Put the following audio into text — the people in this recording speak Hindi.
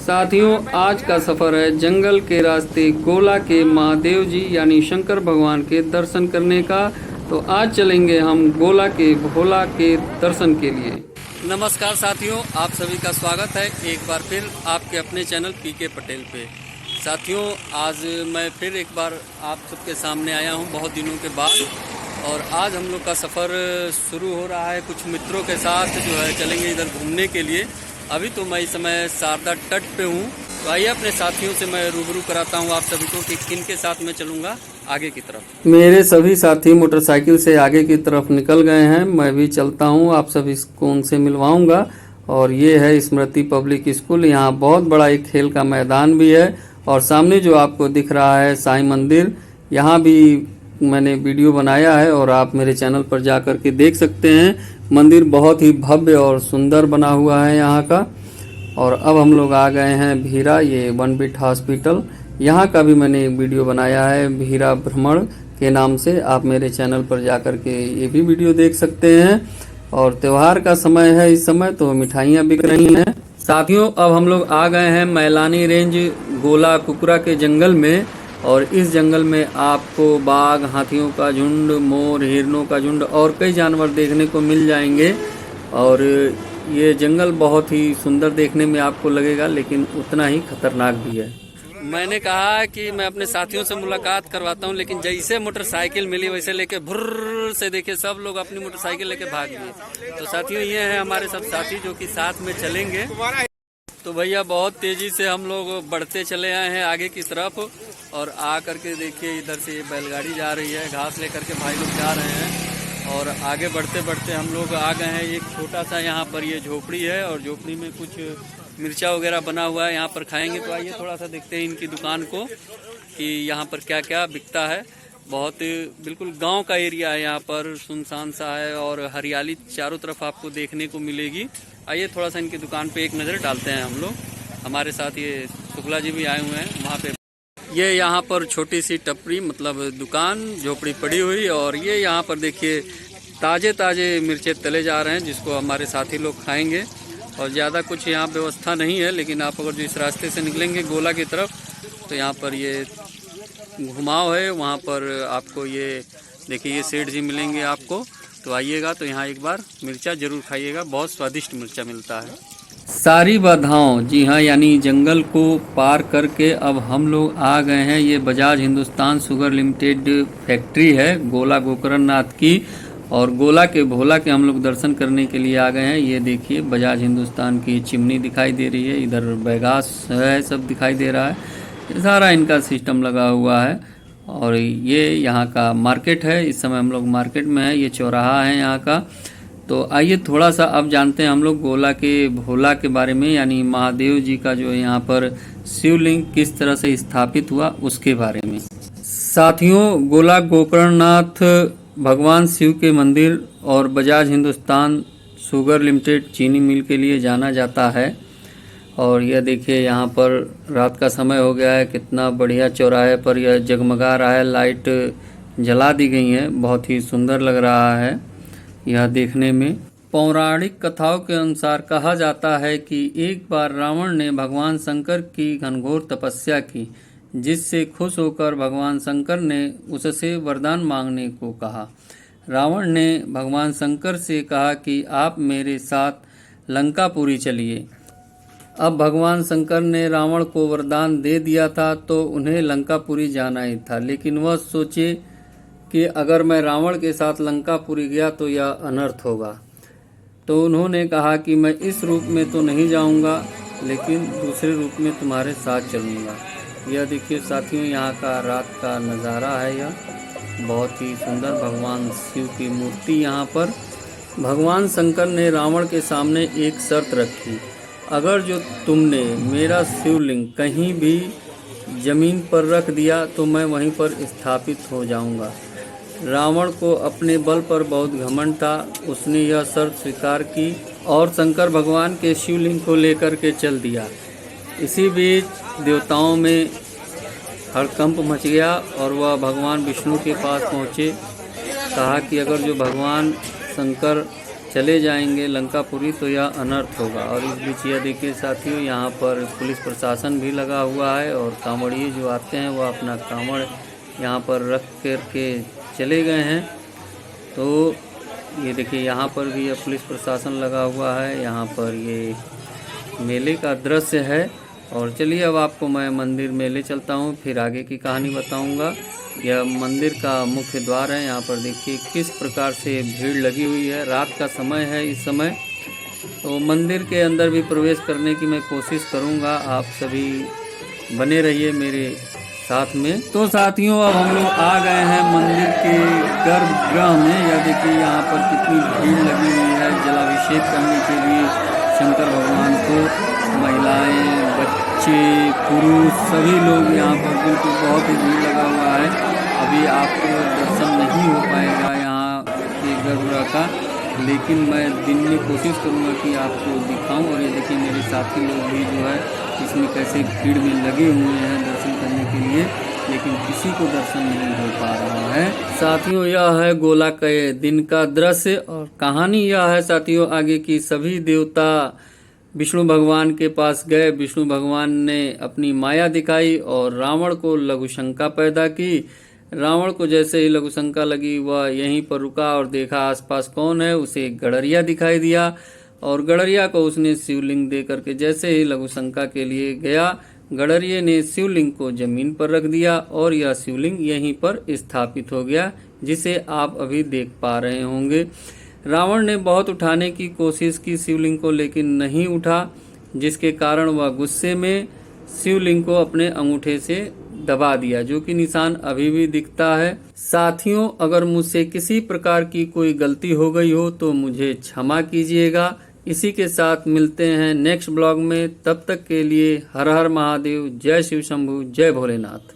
साथियों, आज का सफ़र है जंगल के रास्ते गोला के महादेव जी यानी शंकर भगवान के दर्शन करने का। तो आज चलेंगे हम गोला के भोला के दर्शन के लिए। नमस्कार साथियों, आप सभी का स्वागत है एक बार फिर आपके अपने चैनल पीके पटेल पे। साथियों, आज मैं फिर एक बार आप सबके सामने आया हूँ बहुत दिनों के बाद, और आज हम लोग का सफ़र शुरू हो रहा है कुछ मित्रों के साथ जो है चलेंगे इधर घूमने के लिए। अभी तो मैं इस समय शारदा तट पे हूँ, तो आइए अपने साथियों से मैं रूबरू कराता हूँ आप सभी को कि किन के साथ मैं चलूँगा आगे की तरफ। मेरे सभी साथी मोटरसाइकिल से आगे की तरफ निकल गए हैं, मैं भी चलता हूँ, आप सभी को उनसे मिलवाऊँगा। और ये है स्मृति पब्लिक स्कूल। यहाँ बहुत बड़ा एक खेल का मैदान भी है, और सामने जो आपको दिख रहा है साईं मंदिर, यहाँ भी मैंने वीडियो बनाया है और आप मेरे चैनल पर जा कर के देख सकते हैं। मंदिर बहुत ही भव्य और सुंदर बना हुआ है यहाँ का। और अब हम लोग आ गए हैं भीरा, ये वन बीट हॉस्पिटल, यहाँ का भी मैंने एक वीडियो बनाया है भीरा भ्रमण के नाम से, आप मेरे चैनल पर जा कर के ये भी वीडियो देख सकते हैं। और त्यौहार का समय है इस समय, तो मिठाइयाँ बिक रही हैं। साथियों, अब हम लोग आ गए हैं मैलानी रेंज गोला कुकरा के जंगल में, और इस जंगल में आपको बाघ, हाथियों का झुंड, मोर, हिरणों का झुंड और कई जानवर देखने को मिल जाएंगे। और ये जंगल बहुत ही सुंदर देखने में आपको लगेगा, लेकिन उतना ही खतरनाक भी है। मैंने कहा कि मैं अपने साथियों से मुलाकात करवाता हूं, लेकिन जैसे मोटरसाइकिल मिली वैसे लेके भुर्र से देखे सब लोग अपनी मोटरसाइकिल लेके भाग गए। तो साथियों, ये है हमारे सब साथी जो कि साथ में चलेंगे। तो भैया बहुत तेजी से हम लोग बढ़ते चले आए हैं आगे की तरफ, और आ करके देखिए इधर से बैलगाड़ी जा रही है, घास लेकर के भाई लोग जा रहे हैं। और आगे बढ़ते बढ़ते हम लोग आ गए हैं एक छोटा सा यहाँ पर ये झोपड़ी है, और झोपड़ी में कुछ मिर्चा वगैरह बना हुआ है, यहाँ पर खाएंगे। तो आइए थोड़ा सा देखते हैं इनकी दुकान को कि यहाँ पर क्या क्या बिकता है। बहुत बिल्कुल गांव का एरिया है, यहाँ पर सुनसान सा है और हरियाली चारों तरफ आपको देखने को मिलेगी। आइए थोड़ा सा इनकी दुकान पे एक नज़र डालते हैं हम लोग। हमारे साथ ये शुक्ला जी भी आए हुए हैं वहाँ पे। ये यहाँ पर छोटी सी टपरी मतलब दुकान झोपड़ी पड़ी हुई, और ये यहाँ पर देखिए ताज़े ताज़े मिर्चे तले जा रहे हैं, जिसको हमारे साथी लोग खाएंगे। और ज़्यादा कुछ यहाँ व्यवस्था नहीं है, लेकिन आप अगर जो इस रास्ते से निकलेंगे गोला की तरफ, तो यहाँ पर ये घुमाव है, वहाँ पर आपको ये देखिए ये सेठ जी मिलेंगे आपको। तो आइएगा तो यहाँ एक बार मिर्चा जरूर खाइएगा, बहुत स्वादिष्ट मिर्चा मिलता है। सारी बाधाओं, जी हाँ, यानी जंगल को पार करके अब हम लोग आ गए हैं। ये Bajaj Hindustan sugar limited factory है गोला गोकरणनाथ की, और गोला के भोला के हम लोग दर्शन करने के लिए आ गए हैं। ये देखिए बजाज हिंदुस्तान की चिमनी दिखाई दे रही है, इधर बैगास है, सब दिखाई दे रहा है, ये सारा इनका सिस्टम लगा हुआ है। और ये यहाँ का मार्केट है, इस समय हम लोग मार्केट में है, ये चौराहा है यहाँ का। तो आइए थोड़ा सा अब जानते हैं हम लोग गोला के भोला के बारे में, यानी महादेव जी का जो यहाँ पर शिवलिंग किस तरह से स्थापित हुआ उसके बारे में। साथियों, गोला गोकरणनाथ भगवान शिव के मंदिर और बजाज हिंदुस्तान शुगर लिमिटेड चीनी मिल के लिए जाना जाता है। और यह देखिए यहाँ पर रात का समय हो गया है, कितना बढ़िया चौराहे पर यह जगमगा रहा है, लाइट जला दी गई है, बहुत ही सुंदर लग रहा है यह देखने में। पौराणिक कथाओं के अनुसार कहा जाता है कि एक बार रावण ने भगवान शंकर की घनघोर तपस्या की, जिससे खुश होकर भगवान शंकर ने उससे वरदान मांगने को कहा। रावण ने भगवान शंकर से कहा कि आप मेरे साथ लंकापुरी चलिए। अब भगवान शंकर ने रावण को वरदान दे दिया था, तो उन्हें लंकापुरी जाना ही था, लेकिन वह सोचे कि अगर मैं रावण के साथ लंकापुरी गया तो यह अनर्थ होगा। तो उन्होंने कहा कि मैं इस रूप में तो नहीं जाऊंगा, लेकिन दूसरे रूप में तुम्हारे साथ चलूंगा। यह देखिए साथियों, यहाँ का रात का नज़ारा है, यह बहुत ही सुंदर भगवान शिव की मूर्ति यहाँ पर। भगवान शंकर ने रावण के सामने एक शर्त रखी, अगर जो तुमने मेरा शिवलिंग कहीं भी जमीन पर रख दिया तो मैं वहीं पर स्थापित हो जाऊंगा। रावण को अपने बल पर बहुत घमंड था, उसने यह शर्त स्वीकार की और शंकर भगवान के शिवलिंग को लेकर के चल दिया। इसी बीच देवताओं में हड़कंप मच गया और वह भगवान विष्णु के पास पहुँचे। कहा कि अगर जो भगवान शंकर चले जाएंगे लंकापुरी तो यह अनर्थ होगा। और इस बीच यह देखिए साथियों, यहाँ पर पुलिस प्रशासन भी लगा हुआ है और कांवड़िए जो आते हैं वह अपना कांवड़ यहाँ पर रख कर के चले गए हैं। तो ये देखिए यहाँ पर भी यह पुलिस प्रशासन लगा हुआ है। यहाँ पर ये मेले का दृश्य है। और चलिए अब आपको मैं मंदिर मेले चलता हूँ, फिर आगे की कहानी बताऊँगा। यह मंदिर का मुख्य द्वार है। यहाँ पर देखिए किस प्रकार से भीड़ लगी हुई है। रात का समय है इस समय। तो मंदिर के अंदर भी प्रवेश करने की मैं कोशिश करूँगा। आप सभी बने रहिए मेरे साथ में। तो साथियों अब हम लोग आ गए हैं मंदिर के गर्भगृह में। यह देखिए यहाँ पर कितनी भीड़ लगी हुई है जलाभिषेक करने के लिए शंकर भगवान को। महिलाएं, बच्चे, पुरुष सभी लोग यहाँ पर बिल्कुल बहुत ही भीड़ लगा हुआ है। अभी आपको दर्शन नहीं हो पाएगा यहाँ के गर्भगृह का, लेकिन मैं दिन में कोशिश करूँगा कि आपको दिखाऊं। और ये देखिए मेरे साथी लोग भी जो है इसमें कैसे भीड़ में लगे हुए हैं दर्शन करने के लिए, लेकिन किसी को दर्शन नहीं हो पा रहा है। साथियों यह है गोला के दिन का दृश्य। और कहानी यह है साथियों आगे की, सभी देवता विष्णु भगवान के पास गए। विष्णु भगवान ने अपनी माया दिखाई और रावण को लघुशंका पैदा की। रावण को जैसे ही लघुशंका लगी वह यहीं पर रुका और देखा आसपास कौन है। उसे गड़रिया दिखाई दिया और गड़रिया को उसने शिवलिंग दे करके जैसे ही लघुशंका के लिए गया, गड़रिये ने शिवलिंग को जमीन पर रख दिया और यह शिवलिंग यहीं पर स्थापित हो गया, जिसे आप अभी देख पा रहे होंगे। रावण ने बहुत उठाने की कोशिश की शिवलिंग को, लेकिन नहीं उठा, जिसके कारण वह गुस्से में शिवलिंग को अपने अंगूठे से दबा दिया, जो कि निशान अभी भी दिखता है। साथियों अगर मुझसे किसी प्रकार की कोई गलती हो गई हो तो मुझे क्षमा कीजिएगा। इसी के साथ मिलते हैं नेक्स्ट ब्लॉग में। तब तक के लिए हर हर महादेव, जय शिव शंभू, जय भोलेनाथ।